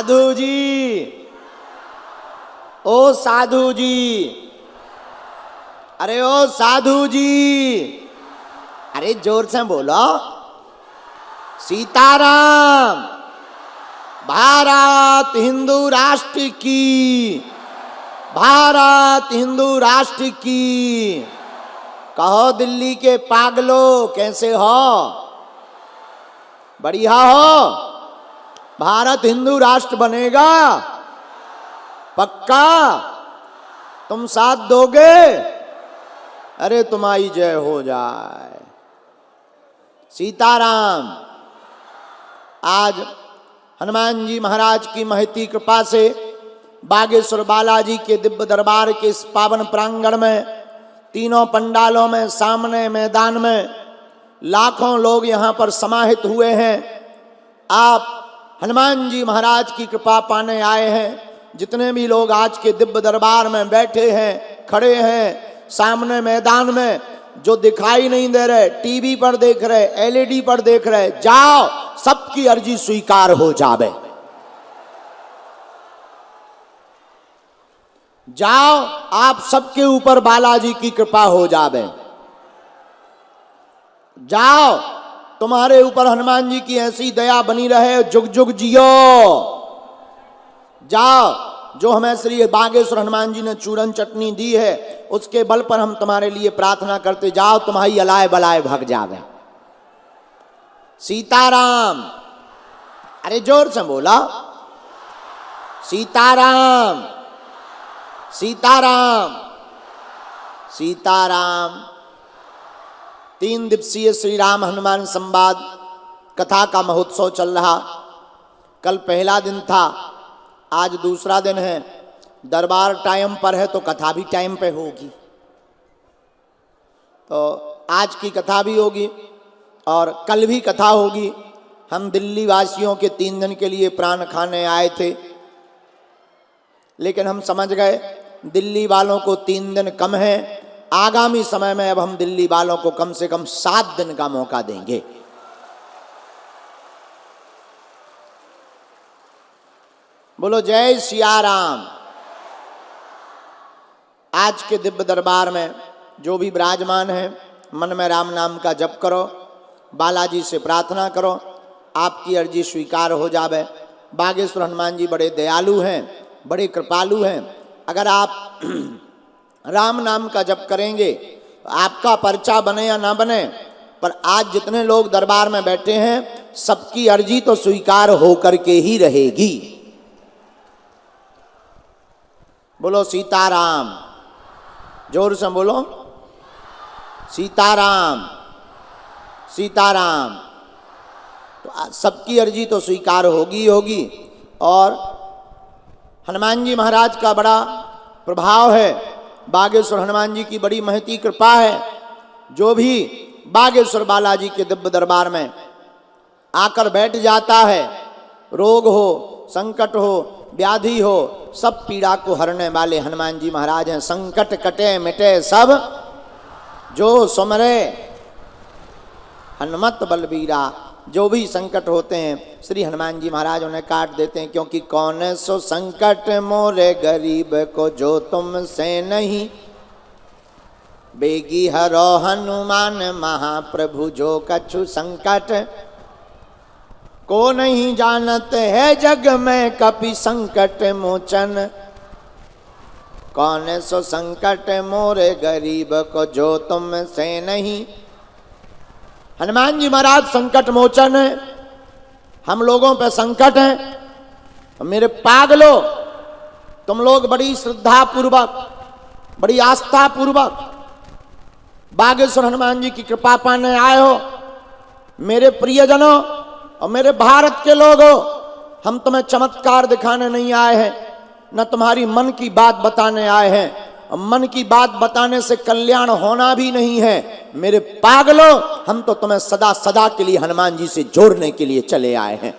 साधु जी, ओ साधु जी, अरे ओ साधु जी, अरे जोर से बोलो। सीताराम। भारत हिंदू राष्ट्र की, भारत हिंदू राष्ट्र की। कहो दिल्ली के पागलों, कैसे हो? बढ़िया हो? भारत हिंदू राष्ट्र बनेगा पक्का? तुम साथ दोगे? अरे तुम्हारी जय हो जाए। सीताराम। आज हनुमान जी महाराज की महती कृपा से बागेश्वर बालाजी के दिव्य दरबार के इस पावन प्रांगण में, तीनों पंडालों में, सामने मैदान में लाखों लोग यहाँ पर समाहित हुए हैं। आप हनुमान जी महाराज की कृपा पाने आए हैं। जितने भी लोग आज के दिव्य दरबार में बैठे हैं, खड़े हैं, सामने मैदान में, जो दिखाई नहीं दे रहे, टीवी पर देख रहे, एलईडी पर देख रहे, जाओ, सबकी अर्जी स्वीकार हो जावे। जाओ, आप सबके ऊपर बालाजी की कृपा हो जावे। जाओ, तुम्हारे ऊपर हनुमान जी की ऐसी दया बनी रहे, जुग जुग जियो। जाओ, जो हमें श्री बागेश्वर हनुमान जी ने चूरन चटनी दी है, उसके बल पर हम तुम्हारे लिए प्रार्थना करते। जाओ, तुम्हारी अलाय बलाय भग जावे। सीताराम। अरे जोर से बोला। सीताराम, सीताराम, सीताराम। 3 दिवसीय श्री राम हनुमान संवाद कथा का महोत्सव चल रहा। कल पहला दिन था, आज दूसरा दिन है। दरबार टाइम पर है तो कथा भी टाइम पे होगी। तो आज की कथा भी होगी और कल भी कथा होगी। हम दिल्ली वासियों के 3 दिन के लिए प्राण खाने आए थे, लेकिन हम समझ गए दिल्ली वालों को 3 दिन कम है। आगामी समय में अब हम दिल्ली वालों को कम से कम 7 दिन का मौका देंगे। बोलो जय सिया राम। आज के दिव्य दरबार में जो भी विराजमान है, मन में राम नाम का जप करो, बालाजी से प्रार्थना करो, आपकी अर्जी स्वीकार हो जावे। बागेश्वर हनुमान जी बड़े दयालु हैं, बड़े कृपालु हैं। अगर आप राम नाम का जप करेंगे, आपका पर्चा बने या ना बने, पर आज जितने लोग दरबार में बैठे हैं, सबकी अर्जी तो स्वीकार होकर के ही रहेगी। बोलो सीताराम। जोर से बोलो। सीताराम, सीताराम। तो सबकी अर्जी तो स्वीकार होगी होगी। और हनुमान जी महाराज का बड़ा प्रभाव है, बागेश्वर हनुमान जी की बड़ी महती कृपा है। जो भी बागेश्वर बालाजी के दिव्य दरबार में आकर बैठ जाता है, रोग हो, संकट हो, व्याधि हो, सब पीड़ा को हरने वाले हनुमान जी महाराज हैं। संकट कटे मिटे सब जो सुमरे हनुमत बलबीरा। जो भी संकट होते हैं, श्री हनुमान जी महाराज उन्हें काट देते हैं। क्योंकि कौन सो संकट मोरे गरीब को जो तुमसे नहीं, बेगी हरो हनुमान महाप्रभु जो कछु संकट को नहीं जानते है जग में कपि संकट मोचन। कौन सो संकट मोरे गरीब को जो तुमसे नहीं। हनुमान जी महाराज संकट मोचन है। हम लोगों पे संकट है। तो मेरे पागलों, तुम लोग बड़ी श्रद्धा पूर्वक, बड़ी आस्था पूर्वक बागेश्वर हनुमान जी की कृपा पाने आए हो। मेरे प्रियजनों और मेरे भारत के लोगों, हम तुम्हें चमत्कार दिखाने नहीं आए हैं, न तुम्हारी मन की बात बताने आए हैं। और मन की बात बताने से कल्याण होना भी नहीं है। मेरे पागलों, हम तो तुम्हें सदा सदा के लिए हनुमान जी से जोड़ने के लिए चले आए हैं।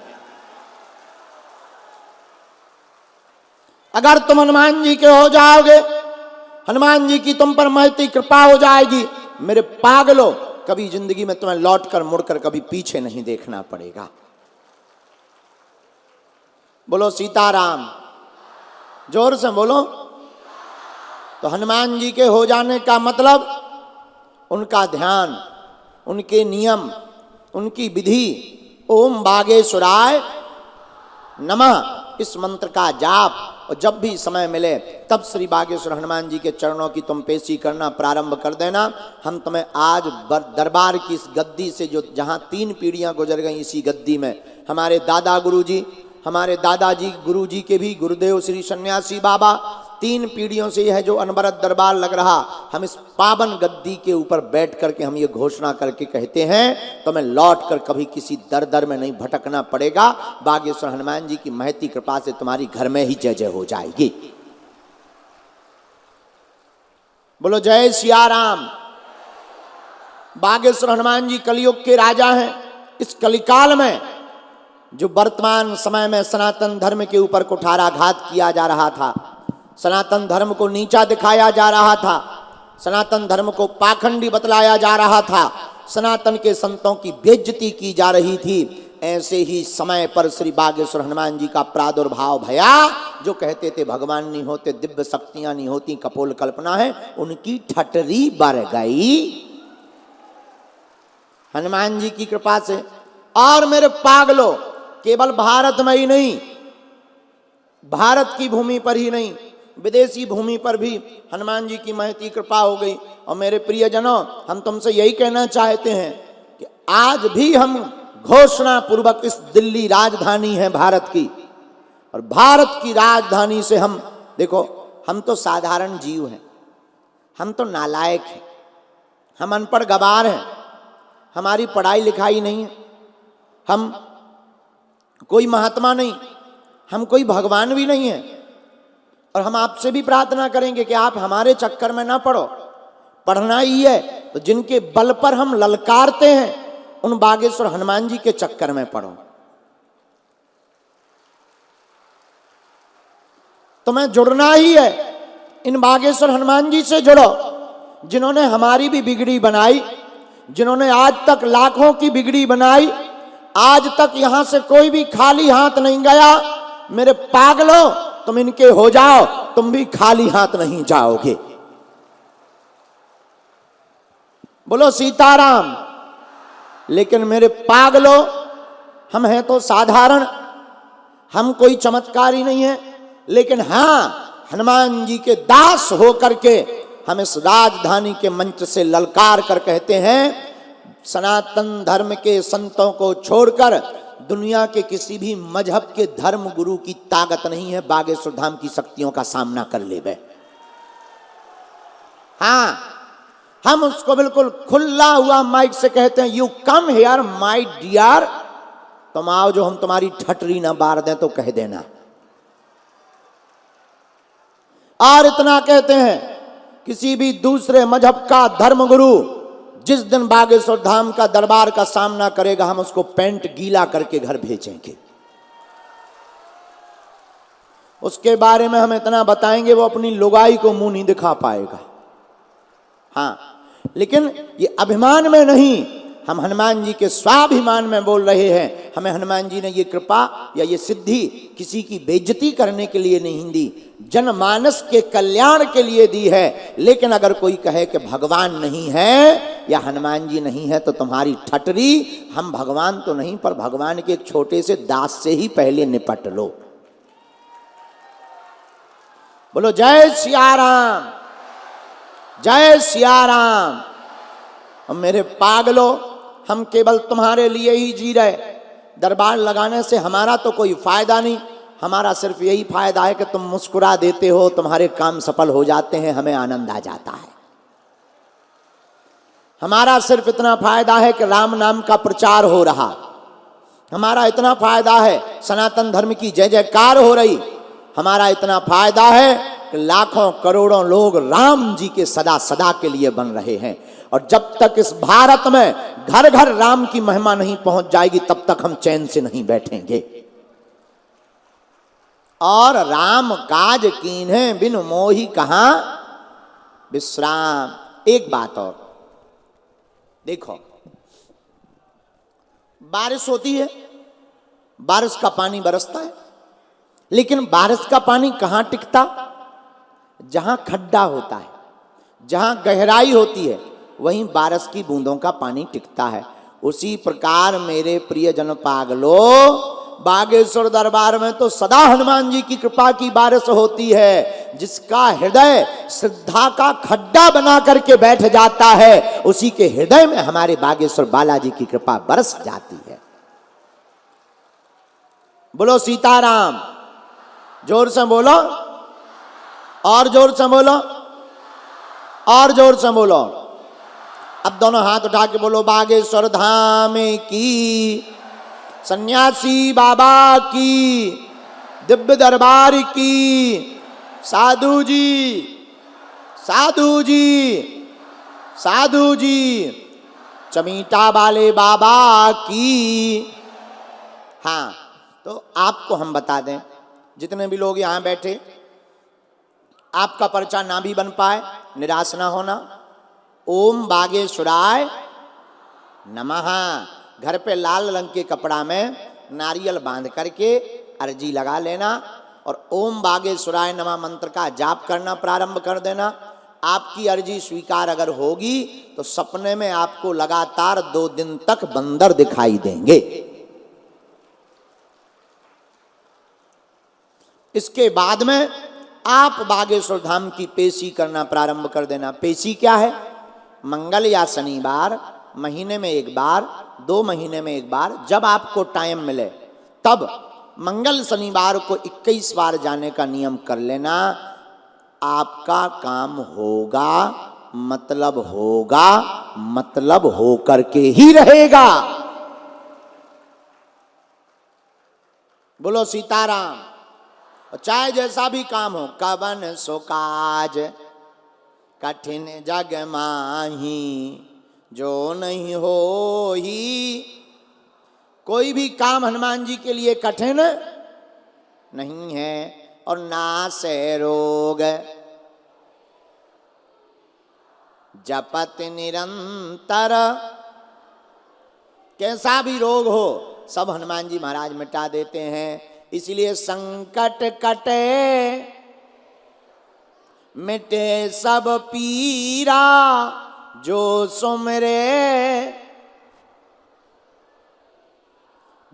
अगर तुम हनुमान जी के हो जाओगे, हनुमान जी की तुम पर महती कृपा हो जाएगी, मेरे पागलों, कभी जिंदगी में तुम्हें लौटकर मुड़कर कभी पीछे नहीं देखना पड़ेगा। बोलो सीताराम, जोर से बोलो। तो हनुमान जी के हो जाने का मतलब उनका ध्यान, उनके नियम, उनकी विधि, ओम बागेश्वराय नमः, इस मंत्र का जाप, और जब भी समय मिले तब श्री बागेश्वर हनुमान जी के चरणों की तुम पेशी करना प्रारंभ कर देना। हम तुम्हें आज दरबार की इस गद्दी से, जो जहाँ 3 पीढ़ियाँ गुजर गई, इसी गद्दी में हमारे दादा गुरु जी, हमारे दादाजी गुरु जी के भी गुरुदेव श्री सन्यासी बाबा, 3 पीढ़ियों से यह जो अनवरत दरबार लग रहा, हम इस पावन गद्दी के ऊपर बैठ करके हम ये घोषणा करके कहते हैं, तो मैं लौट कर कभी किसी दर दर में नहीं भटकना पड़ेगा। बागेश्वर हनुमान जी की महती कृपा से तुम्हारी घर में ही जय जय हो जाएगी। बोलो जय सिया राम। बागेश्वर हनुमान जी कलयुग के राजा हैं। इस कलिकाल में जो वर्तमान समय में सनातन धर्म के ऊपर कुठाराघात किया जा रहा था, सनातन धर्म को नीचा दिखाया जा रहा था, सनातन धर्म को पाखंडी बतलाया जा रहा था, सनातन के संतों की बेइज्जती की जा रही थी, ऐसे ही समय पर श्री बागेश्वर हनुमान जी का प्रादुर्भाव भया। जो कहते थे भगवान नहीं होते, दिव्य शक्तियां नहीं होती, कपोल कल्पना है, उनकी ठटरी बढ़ गई हनुमान जी की कृपा से। और मेरे पागलों, केवल भारत में ही नहीं, भारत की भूमि पर ही नहीं, विदेशी भूमि पर भी हनुमान जी की महती कृपा हो गई। और मेरे प्रियजनों, हम तुमसे यही कहना चाहते हैं कि आज भी हम घोषणा पूर्वक, इस दिल्ली राजधानी है भारत की, और भारत की राजधानी से हम देखो, हम तो साधारण जीव हैं, हम तो नालायक हैं, हम अनपढ़ गवार हैं, हमारी पढ़ाई लिखाई नहीं है, हम कोई महात्मा नहीं, हम कोई भगवान भी नहीं है। और हम आपसे भी प्रार्थना करेंगे कि आप हमारे चक्कर में ना पड़ो। पढ़ना ही है तो जिनके बल पर हम ललकारते हैं, उन बागेश्वर हनुमान जी के चक्कर में पड़ो। तुम्हें जुड़ना ही है, इन बागेश्वर हनुमान जी से जुड़ो, जिन्होंने हमारी भी बिगड़ी बनाई, जिन्होंने आज तक लाखों की बिगड़ी बनाई। आज तक यहां से कोई भी खाली हाथ नहीं गया। मेरे पागलों, तुम इनके हो जाओ, तुम भी खाली हाथ नहीं जाओगे। बोलो सीताराम। लेकिन मेरे पागलों, हम हैं तो साधारण, हम कोई चमत्कारी नहीं है, लेकिन हां, हनुमान जी के दास होकर के हम इस राजधानी के मंच से ललकार कर कहते हैं, सनातन धर्म के संतों को छोड़कर दुनिया के किसी भी मजहब के धर्म गुरु की ताकत नहीं है बागेश्वर धाम की शक्तियों का सामना कर लेवे। हाँ, हम उसको बिल्कुल खुला हुआ माइक से कहते हैं, you come here my dear, तुम आओ, जो हम तुम्हारी ठटरी ना बार दें तो कह देना। और इतना कहते हैं, किसी भी दूसरे मजहब का धर्म गुरु जिस दिन बागेश्वर धाम का दरबार का सामना करेगा, हम उसको पैंट गीला करके घर भेजेंगे। उसके बारे में हम इतना बताएंगे, वो अपनी लुगाई को मुंह नहीं दिखा पाएगा। हाँ, लेकिन ये अभिमान में नहीं, हम हनुमान जी के स्वाभिमान में बोल रहे हैं। हमें हनुमान जी ने ये कृपा या ये सिद्धि किसी की बेइज्जती करने के लिए नहीं दी, जनमानस के कल्याण के लिए दी है। लेकिन अगर कोई कहे कि भगवान नहीं है या हनुमान जी नहीं है, तो तुम्हारी ठटरी, हम भगवान तो नहीं, पर भगवान के एक छोटे से दास से ही पहले निपट लो। बोलो जय सिया राम, जय सिया राम। और मेरे पागलों, हम केवल तुम्हारे लिए ही जी रहे। दरबार लगाने से हमारा तो कोई फायदा नहीं, हमारा सिर्फ यही फायदा है कि तुम मुस्कुरा देते हो, तुम्हारे काम सफल हो जाते हैं, हमें आनंद आ जाता है। हमारा सिर्फ इतना फायदा है कि राम नाम का प्रचार हो रहा, हमारा इतना फायदा है सनातन धर्म की जय जयकार हो रही, हमारा इतना फायदा है कि लाखों करोड़ों लोग राम जी के सदा सदा के लिए बन रहे हैं। और जब तक इस भारत में घर घर राम की महिमा नहीं पहुंच जाएगी, तब तक हम चैन से नहीं बैठेंगे। और राम काज कीन्हे बिन मोहि कहां विश्राम। एक बात और देखो, बारिश होती है, बारिश का पानी बरसता है, लेकिन बारिश का पानी कहां टिकता? जहां खड्डा होता है, जहां गहराई होती है, वहीं बारिश की बूंदों का पानी टिकता है। उसी प्रकार मेरे प्रियजन पागलो, बागेश्वर दरबार में तो सदा हनुमान जी की कृपा की बारिश होती है। जिसका हृदय श्रद्धा का खड्डा बना करके बैठ जाता है, उसी के हृदय में हमारे बागेश्वर बालाजी की कृपा बरस जाती है। बोलो सीताराम, जोर से बोलो, और जोर से बोलो, और जोर से बोलो। अब दोनों हाथ उठा के बोलो, बागेश्वर धाम की, सन्यासी बाबा की, दिव्य दरबार की, साधु जी, साधु जी, साधु जी, चमीटा वाले बाबा की। हाँ, तो आपको हम बता दें, जितने भी लोग यहां बैठे, आपका पर्चा ना भी बन पाए, निराश ना होना। ओम बागेश्वराय नमः, घर पे लाल रंग के कपड़ा में नारियल बांध करके अर्जी लगा लेना और ओम बागेश्वराय नमः मंत्र का जाप करना प्रारंभ कर देना। आपकी अर्जी स्वीकार अगर होगी तो सपने में आपको लगातार 2 दिन तक बंदर दिखाई देंगे। इसके बाद में आप बागेश्वर धाम की पेशी करना प्रारंभ कर देना। पेशी क्या है? मंगल या शनिवार, महीने में एक बार, 2 महीने में एक बार, जब आपको टाइम मिले तब मंगल शनिवार को 21 बार जाने का नियम कर लेना। आपका काम होगा, मतलब होगा, मतलब होकर के ही रहेगा। बोलो सीताराम। चाहे जैसा भी काम हो, कवन सो काज कठिन जग माही, जो नहीं हो ही। कोई भी काम हनुमान जी के लिए कठिन नहीं है। और ना से रोग जपत निरंतर, कैसा भी रोग हो सब हनुमान जी महाराज मिटा देते हैं। इसलिए संकट कटे मिटे सब पीरा, जो सुमरे।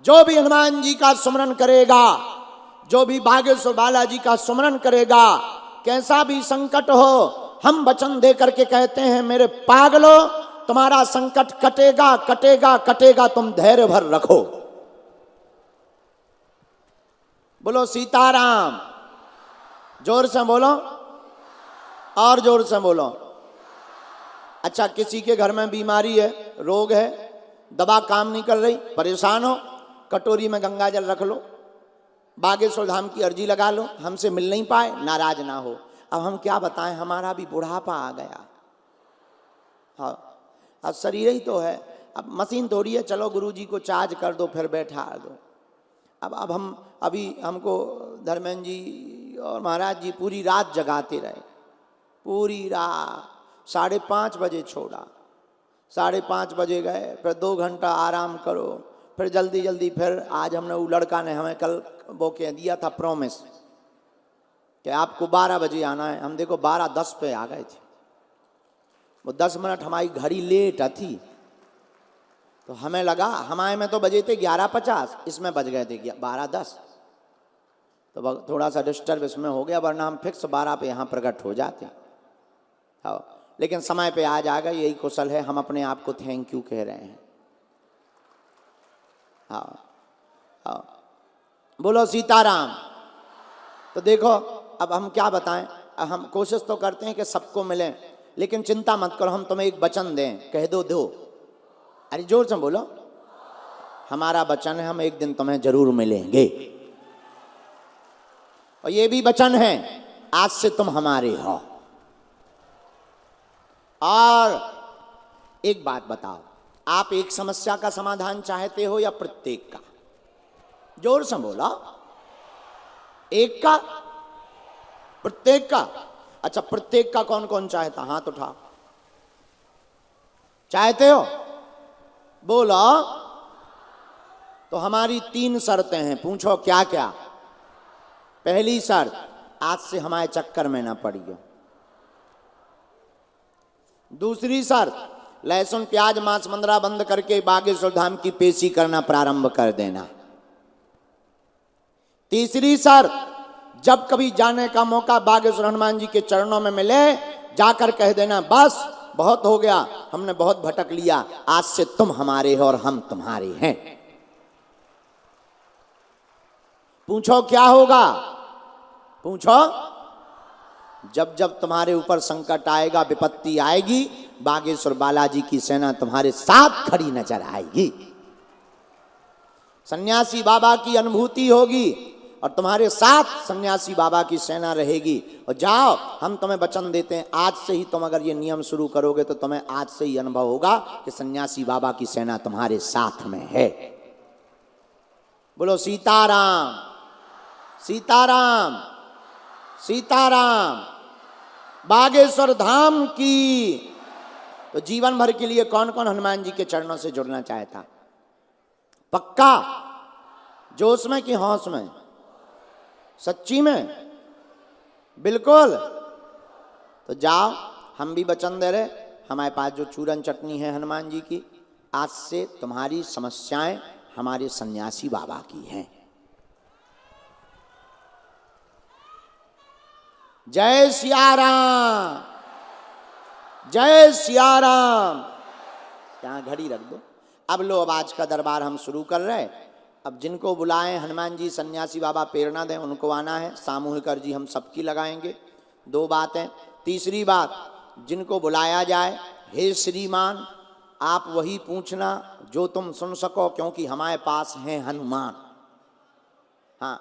जो भी हनुमान जी का सुमरन करेगा, जो भी बागेश्वर बालाजी का सुमरन करेगा, कैसा भी संकट हो, हम वचन दे करके कहते हैं, मेरे पागलो तुम्हारा संकट कटेगा, कटेगा, कटेगा, तुम धैर्य भर रखो। बोलो सीताराम, जोर से बोलो, और जोर से बोलो। अच्छा, किसी के घर में बीमारी है, रोग है, दवा काम नहीं कर रही, परेशान हो, कटोरी में गंगा जल रख लो, बागेश्वर धाम की अर्जी लगा लो। हमसे मिल नहीं पाए, नाराज ना हो। अब हम क्या बताएं, हमारा भी बुढ़ापा आ गया। हाँ, अब शरीर ही तो है, अब मशीन थोड़ी है, चलो गुरुजी को चार्ज कर दो फिर बैठा दो। अब हम अभी हमको धर्मेंद्र जी और महाराज जी पूरी रात जगाते रहे, पूरी रात। 5:30 बजे छोड़ा, 5:30 बजे गए, फिर 2 घंटा आराम करो, फिर जल्दी जल्दी। फिर आज हमने, वो लड़का ने हमें कल वो कह दिया था प्रॉमिस कि आपको 12 बजे आना है। हम देखो 12:10 पे आ गए थे। वो 10 मिनट हमारी घड़ी लेट थी, तो हमें लगा, हमारे में तो बजे थे 11:50, इसमें बज गए थे 12:10। तो थोड़ा सा डिस्टर्ब इसमें हो गया, वरना हम फिक्स 12 पे यहाँ प्रकट हो जाते। हाँ, लेकिन समय पे आज आ गए, यही कुशल है। हम अपने आप को थैंक यू कह रहे हैं। हाँ हाँ, बोलो सीताराम। तो देखो, अब हम क्या बताएं, अब हम कोशिश तो करते हैं कि सबको मिलें, लेकिन चिंता मत करो, हम तुम्हें एक वचन दें, कह दो। अरे जोर से बोलो, हमारा वचन है, हम एक दिन तुम्हें जरूर मिलेंगे। और ये भी वचन है, आज से तुम हमारे हो। और एक बात बताओ, आप एक समस्या का समाधान चाहते हो या प्रत्येक का? जोर से बोलो। एक का, प्रत्येक का? अच्छा, प्रत्येक का कौन कौन चाहता? हाथ उठा। चाहते हो? बोलो। तो हमारी 3 शर्तें हैं, पूछो क्या क्या। पहली शर्त, आज से हमारे चक्कर में ना पड़ियो। दूसरी शर्त, लहसुन प्याज मांस मंदरा बंद करके बागेश्वर धाम की पेशी करना प्रारंभ कर देना। तीसरी शर्त, जब कभी जाने का मौका बागेश्वर हनुमान जी के चरणों में मिले, जाकर कह देना बस बहुत हो गया, हमने बहुत भटक लिया, आज से तुम हमारे हो और हम तुम्हारे हैं। पूछो क्या होगा? पूछो। जब जब तुम्हारे ऊपर संकट आएगा, विपत्ति आएगी, बागेश्वर बालाजी की सेना तुम्हारे साथ खड़ी नजर आएगी। सन्यासी बाबा की अनुभूति होगी और तुम्हारे साथ सन्यासी बाबा की सेना रहेगी। और जाओ, हम तुम्हें वचन देते हैं, आज से ही तुम अगर ये नियम शुरू करोगे तो तुम्हें आज से ही अनुभव होगा कि सन्यासी बाबा की सेना तुम्हारे साथ में है। बोलो सीताराम, सीताराम, सीताराम। बागेश्वर धाम की। तो जीवन भर के लिए कौन कौन हनुमान जी के चरणों से जुड़ना चाहता? पक्का? जोश में कि होश में? सच्ची में? बिल्कुल। तो जाओ, हम भी वचन दे रहे, हमारे पास जो चूरन चटनी है हनुमान जी की, आज से तुम्हारी समस्याएं हमारे सन्यासी बाबा की हैं। जय सिया राम, जय सिया राम। यहां घड़ी रख दो। अब लो, अब आज का दरबार हम शुरू कर रहे हैं। अब जिनको बुलाएं हनुमान जी सन्यासी बाबा प्रेरणा दें, उनको आना है। सामूहिक अर्जी हम सबकी लगाएंगे। 2 बातें। तीसरी बात, जिनको बुलाया जाए, हे श्रीमान आप वही पूछना जो तुम सुन सको, क्योंकि हमारे पास हैं हनुमान। हाँ,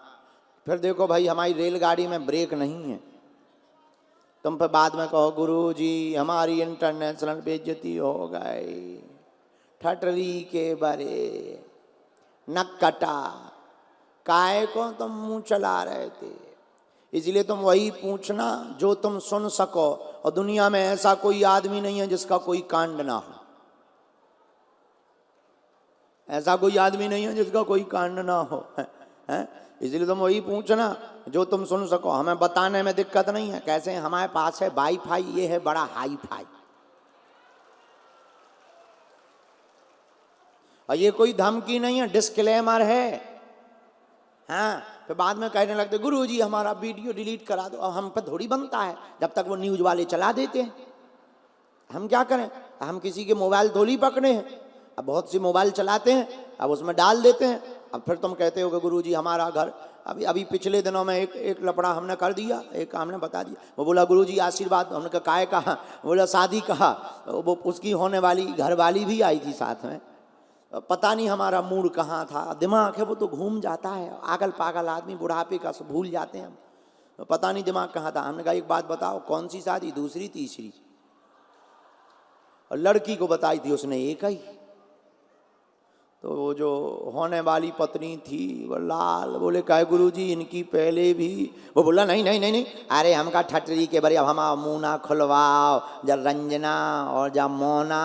फिर देखो भाई, हमारी रेलगाड़ी में ब्रेक नहीं है, तुम पे बाद में कहो गुरु जी हमारी इंटरनेशनल बेइज्जती हो गई, ठटरी के बरे नक कटा, काय को तुम मुंह चला रहे थे। इसलिए तुम वही पूछना जो तुम सुन सको। और दुनिया में ऐसा कोई आदमी नहीं है जिसका कोई कांड ना हो। ऐसा कोई आदमी नहीं है जिसका कोई कांड ना हो, है? इसलिए तुम वही पूछना जो तुम सुन सको। हमें बताने में दिक्कत नहीं है। कैसे? हमारे पास है वाईफाई, ये है बड़ा हाई फाई। और ये कोई धमकी नहीं है, डिस्क्लेमर है। हाँ, फिर बाद में कहने लगते गुरुजी हमारा वीडियो डिलीट करा दो। अब हम पर थोड़ी बनता है, जब तक वो न्यूज वाले चला देते हैं। हम क्या करें? हम किसी के मोबाइल थोड़ी पकड़े हैं। अब बहुत सी मोबाइल चलाते हैं, अब उसमें डाल देते हैं। अब फिर तुम कहते हो कि गुरुजी हमारा घर, अभी पिछले दिनों में एक लफड़ा हमने कर दिया, एक हमने बता दिया। वो बोला गुरुजी आशीर्वाद। हमने कहा काय कहा? बोला शादी कहा। वो उसकी होने वाली घरवाली भी आई थी साथ में। पता नहीं हमारा मूड कहाँ था, दिमाग है वो तो घूम जाता है, आगल पागल आदमी, बुढ़ापे का भूल जाते हैं हम। पता नहीं दिमाग कहाँ था। हमने कहा एक बात बताओ, कौन सी शादी? दूसरी तीसरी। और लड़की को बताई थी उसने एक ही। तो वो जो होने वाली पत्नी थी वो लाल। बोले क्या गुरुजी इनकी पहले भी? वो बोला नहीं नहीं नहीं नहीं, अरे हमका ठटरी के बरे, अब हम मुँह ना खुलवाओ, जा रंजना और जा मोना।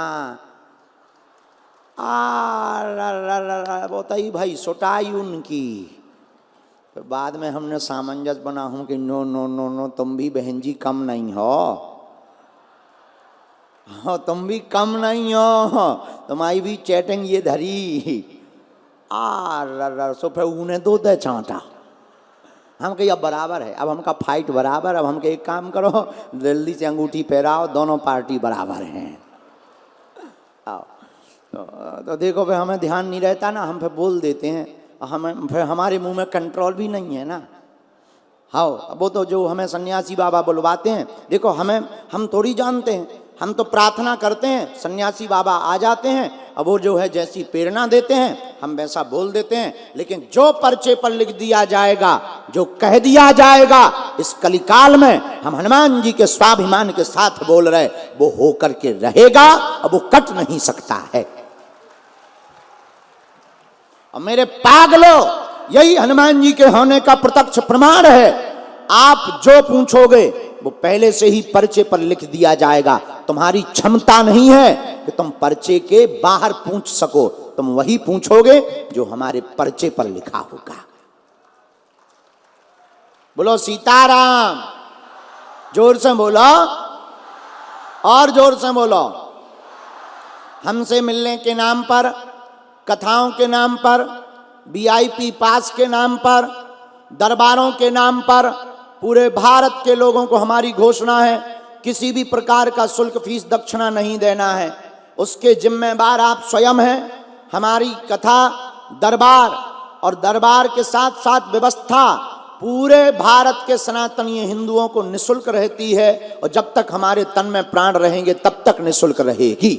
बताई भाई सुटाई उनकी। तो बाद में हमने सामंजस्य बना हूं कि नो नो नो नो, तुम भी बहन जी कम नहीं हो। हाँ, तुम भी कम नहीं हो, तुम्हारी भी चैटिंग ये धरी। सो फिर उन्हें दो दे चांटा। हम कही अब बराबर है, अब हमका फाइट बराबर। अब हमके एक काम करो, जल्दी से अंगूठी पहराओ, दोनों पार्टी बराबर हैं। आओ। तो देखो फिर हमें ध्यान नहीं रहता ना, हम फिर बोल देते हैं। हमें फिर हमारे मुंह में कंट्रोल भी नहीं है ना। हाँ, वो तो जो हमें सन्यासी बाबा बुलवाते हैं, देखो हम थोड़ी जानते हैं। हम तो प्रार्थना करते हैं, सन्यासी बाबा आ जाते हैं। अब वो जो है जैसी प्रेरणा देते हैं हम वैसा बोल देते हैं। लेकिन जो पर्चे पर लिख दिया जाएगा, जो कह दिया जाएगा, इस कलिकाल में हम हनुमान जी के स्वाभिमान के साथ बोल रहे, वो होकर के रहेगा और वो कट नहीं सकता है। और मेरे पागलों, यही हनुमान जी के होने का प्रत्यक्ष प्रमाण है। आप जो पूछोगे वो पहले से ही पर्चे पर लिख दिया जाएगा। तुम्हारी क्षमता नहीं है कि तुम पर्चे के बाहर पूछ सको, तुम वही पूछोगे जो हमारे पर्चे पर लिखा होगा। बोलो सीताराम। जोर से बोलो, और जोर से बोलो। हमसे मिलने के नाम पर, कथाओं के नाम पर, वीआईपी पास के नाम पर, दरबारों के नाम पर पूरे भारत के लोगों को हमारी घोषणा है, किसी भी प्रकार का शुल्क फीस दक्षिणा नहीं देना है। उसके जिम्मेदार आप स्वयं हैं। हमारी कथा, दरबार और दरबार के साथ साथ व्यवस्था पूरे भारत के सनातनी हिंदुओं को निःशुल्क रहती है, और जब तक हमारे तन में प्राण रहेंगे तब तक निःशुल्क रहेगी।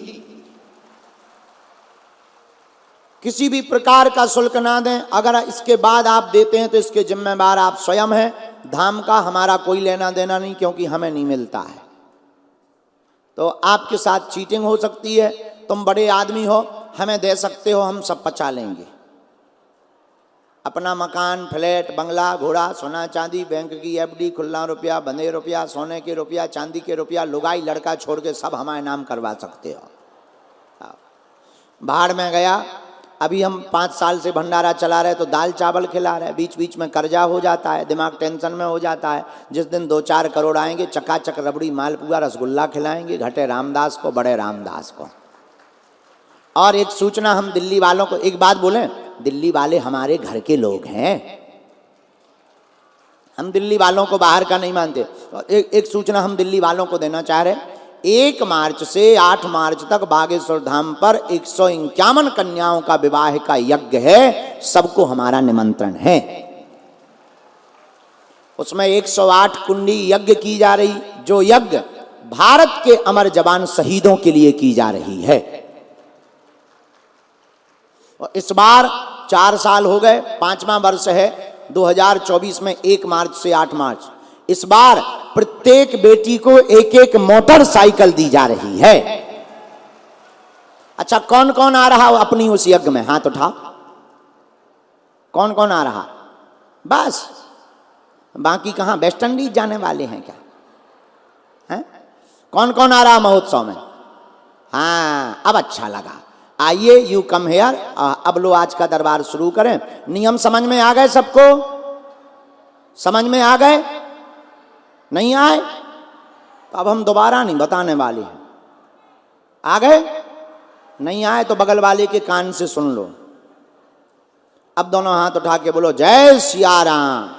किसी भी प्रकार का शुल्क ना दें। अगर इसके बाद आप देते हैं तो इसके जिम्मेदार आप स्वयं हैं। धाम का हमारा कोई लेना देना नहीं, क्योंकि हमें नहीं मिलता है। तो आपके साथ चीटिंग हो सकती है। तुम बड़े आदमी हो, हमें दे सकते हो, हम सब पचा लेंगे। अपना मकान, फ्लैट, बंगला, घोड़ा, सोना चांदी, बैंक की एफडी, खुला रुपया, बंधे रुपया, सोने के रुपया, चांदी के रुपया, लुगाई लड़का छोड़ के सब हमारे नाम करवा सकते हो। बाहर में गया, अभी हम 5 साल से भंडारा चला रहे तो दाल चावल खिला रहे, बीच बीच में कर्जा हो जाता है, दिमाग टेंशन में हो जाता है। जिस दिन 2-4 करोड़ आएंगे, चकाचक रबड़ी, मालपुआ, रसगुल्ला खिलाएंगे, घटे रामदास को, बड़े रामदास को। और एक सूचना हम दिल्ली वालों को, एक बात बोलें, दिल्ली वाले हमारे घर के लोग हैं, हम दिल्ली वालों को बाहर का नहीं मानते। एक सूचना हम दिल्ली वालों को देना चाह रहे हैं। 1 मार्च से 8 मार्च तक बागेश्वर धाम पर 151 कन्याओं का विवाह का यज्ञ है। सबको हमारा निमंत्रण है। उसमें 108 कुंडी यज्ञ की जा रही, जो यज्ञ भारत के अमर जवान शहीदों के लिए की जा रही है। और इस बार 4 साल हो गए, 5वां वर्ष है 2024 में 1 मार्च से 8 मार्च। इस बार प्रत्येक बेटी को एक मोटरसाइकिल दी जा रही है। अच्छा, कौन कौन आ रहा हो अपनी उस यज्ञ में? हाथ उठाओ। कौन कौन आ रहा? बस, बाकी कहां वेस्ट इंडीज जाने वाले हैं क्या? हैं? कौन कौन आ रहा महोत्सव में? हाँ, अब अच्छा लगा। आइए, यू कम हेयर। अब लो, आज का दरबार शुरू करें। नियम समझ में आ गए सबको? समझ में आ गए? नहीं आए तो अब हम दोबारा नहीं बताने वाले हैं। आ गए? नहीं आए तो बगल वाले के कान से सुन लो। अब दोनों हाथ उठा के बोलो, जय सिया राम।